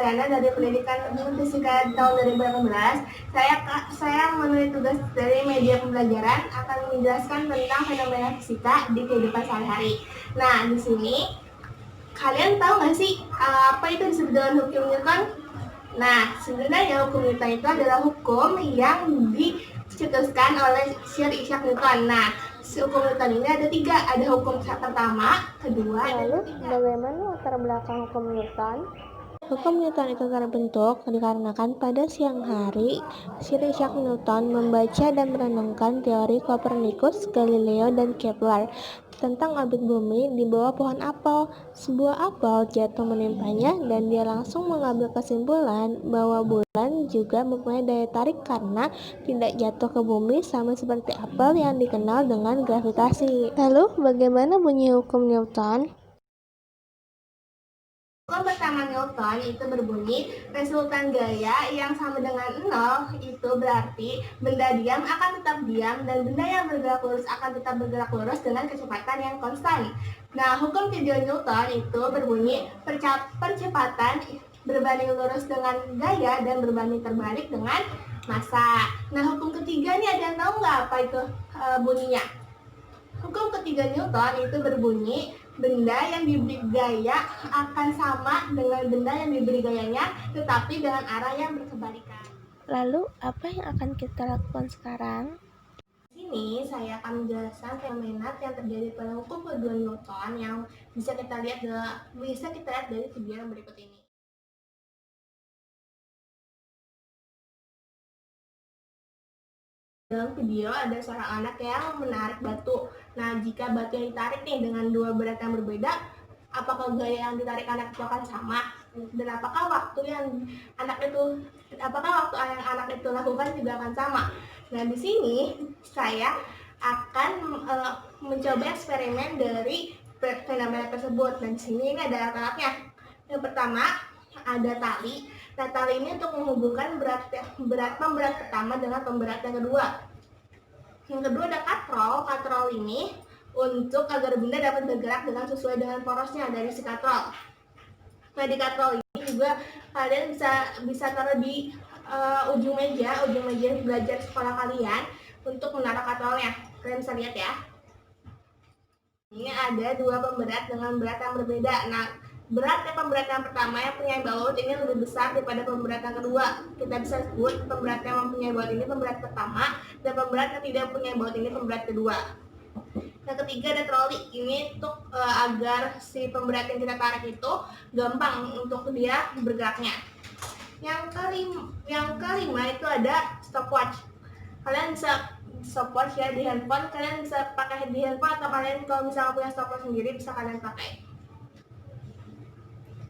Mariana dari Pendidikan Fisika tahun 2018. Saya menulis tugas dari media pembelajaran akan menjelaskan tentang fenomena fisika di kehidupan sehari-hari. Nah, di sini kalian tahu nggak sih apa itu disebut dengan hukum Newton? Nah, sebenarnya hukum Newton itu adalah hukum yang dicetuskan oleh Sir Isaac Newton. Nah, hukum Newton ini ada 3. Ada hukum pertama, kedua, dan Lalu, ketiga. bagaimana latar belakang hukum Newton? Hukum Newton itu terbentuk dikarenakan pada siang hari, Sir Isaac Newton membaca dan merenungkan teori Copernicus, Galileo, dan Kepler tentang orbit bumi di bawah pohon apel. Sebuah apel jatuh menimpanya dan dia langsung mengambil kesimpulan bahwa bulan juga mempunyai daya tarik karena tidak jatuh ke bumi sama seperti apel yang dikenal dengan gravitasi. Lalu, bagaimana bunyi hukum Newton? Hukum pertama Newton itu berbunyi resultan gaya yang sama dengan 0 itu berarti benda diam akan tetap diam dan benda yang bergerak lurus akan tetap bergerak lurus dengan kecepatan yang konstan. Nah, hukum kedua Newton itu berbunyi percepatan berbanding lurus dengan gaya dan berbanding terbalik dengan massa. Nah, hukum ketiga nih ada yang tahu nggak apa itu bunyinya? Hukum ketiga Newton itu berbunyi benda yang diberi gaya akan sama dengan benda yang diberi gayanya, tetapi dengan arah yang berkebalikan. Lalu, apa yang akan kita lakukan sekarang? Di sini saya akan menjelaskan fenomena yang terjadi pada hukum kedua Newton yang bisa kita lihat dari video yang berikut ini. Dalam video ada seorang anak yang menarik batu. Nah, jika batu yang ditarik nih dengan dua berat yang berbeda, apakah gaya yang ditarik anak itu akan sama? Dan apakah waktu yang anak itu lakukan juga akan sama? Nah, di sini saya akan mencoba eksperimen dari fenomena tersebut. Dan di sini ini ada alat-alatnya. Yang pertama ada tali. Nah, tali ini untuk menghubungkan pemberat pertama dengan pemberat yang kedua. Yang kedua ada katrol. Katrol ini untuk agar benda dapat bergerak dengan sesuai dengan porosnya dari si katrol. Nah, di katrol ini juga kalian bisa taruh di ujung meja belajar sekolah kalian untuk menaruh katrolnya. Kalian bisa lihat ya. Ini ada dua pemberat dengan berat yang berbeda. Nah, beratnya pemberat yang pertama yang punya baut ini lebih besar daripada pemberat yang kedua. Kita bisa sebut pemberat yang mempunyai baut ini pemberat pertama dan pemberat yang tidak punya baut ini pemberat kedua. Yang ketiga ada troli. Ini untuk agar si pemberat yang kita tarik itu gampang untuk dia bergeraknya. Yang kelima itu ada stopwatch. Kalian bisa stopwatch ya di handphone. Kalian bisa pakai di handphone atau kalian kalau misalnya punya stopwatch sendiri bisa kalian pakai.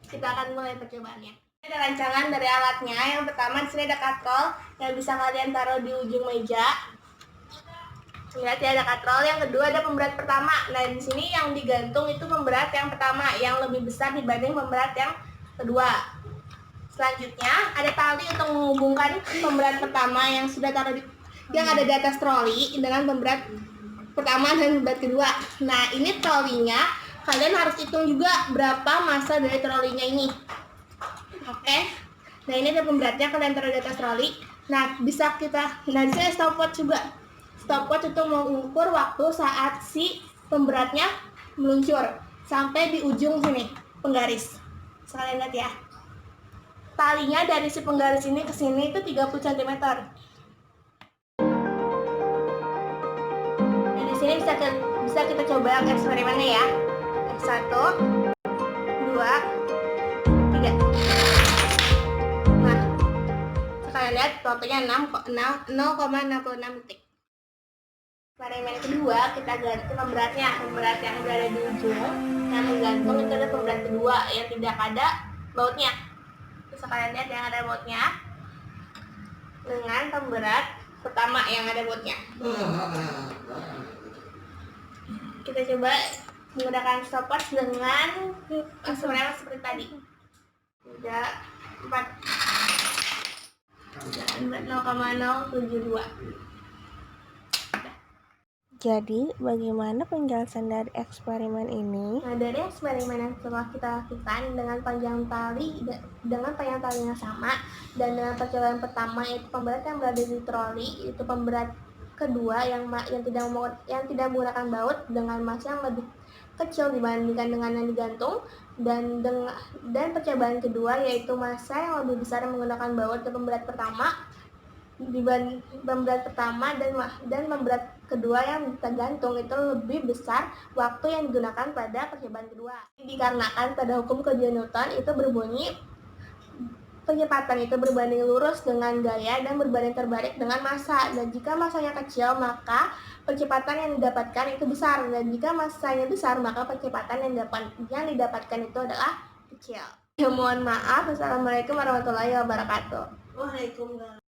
Kita akan mulai percobaannya. Ini ada rancangan dari alatnya. Yang pertama di sini ada katrol yang bisa kalian taruh di ujung meja. Lihat ya, ada katrol. Yang kedua ada pemberat pertama. Nah, di sini yang digantung itu pemberat yang pertama yang lebih besar dibanding pemberat yang kedua. Selanjutnya ada tali untuk menghubungkan pemberat pertama yang sudah yang ada di atas troli dengan pemberat pertama dan pemberat kedua. Nah, ini trolinya kalian harus hitung juga berapa massa dari trolinya ini. Oke. Nah, ini ada pemberatnya, kalian taruh di atas troli. Nah, di sini stopwatch juga. Stopwatch itu mengukur waktu saat si pemberatnya meluncur sampai di ujung sini, penggaris. Kalian lihat ya. Talinya dari si penggaris ini ke sini itu 30 cm. Nah, di sini bisa kita coba eksperimennya ya. 1, 2, 3. Nah, kalian lihat totalnya 0,66 detik. Eksperimen kedua kita ganti pemberatnya. Pemberat yang berada di ujung yang menggantung itu ada pemberat kedua yang tidak ada bautnya. Bisa kalian lihat yang ada bautnya dengan pemberat pertama yang ada bautnya. Kita coba menggunakan stopwatch dengan eksperimen seperti tadi. 4 dan 0,072. Jadi, bagaimana penjelasan dari eksperimen ini? Nah, dari eksperimen yang telah kita lakukan dengan panjang tali yang sama dan dengan percobaan pertama yaitu pemberat yang berada di troli, itu pemberat kedua yang tidak menggunakan baut dengan massa yang lebih kecil dibandingkan dengan yang digantung, dan percobaan kedua yaitu massa yang lebih besar yang menggunakan baut dan pemberat pertama dan pemberat kedua yang tergantung itu lebih besar waktu yang digunakan pada percobaan kedua. Dikarenakan pada hukum kerja Newton itu berbunyi kecepatan itu berbanding lurus dengan gaya dan berbanding terbalik dengan massa, dan jika massanya kecil maka percepatan yang didapatkan itu besar, dan jika massanya besar maka percepatan yang didapatkan itu adalah kecil. Mohon maaf. Wassalamualaikum warahmatullahi wabarakatuh. Waalaikumsalam.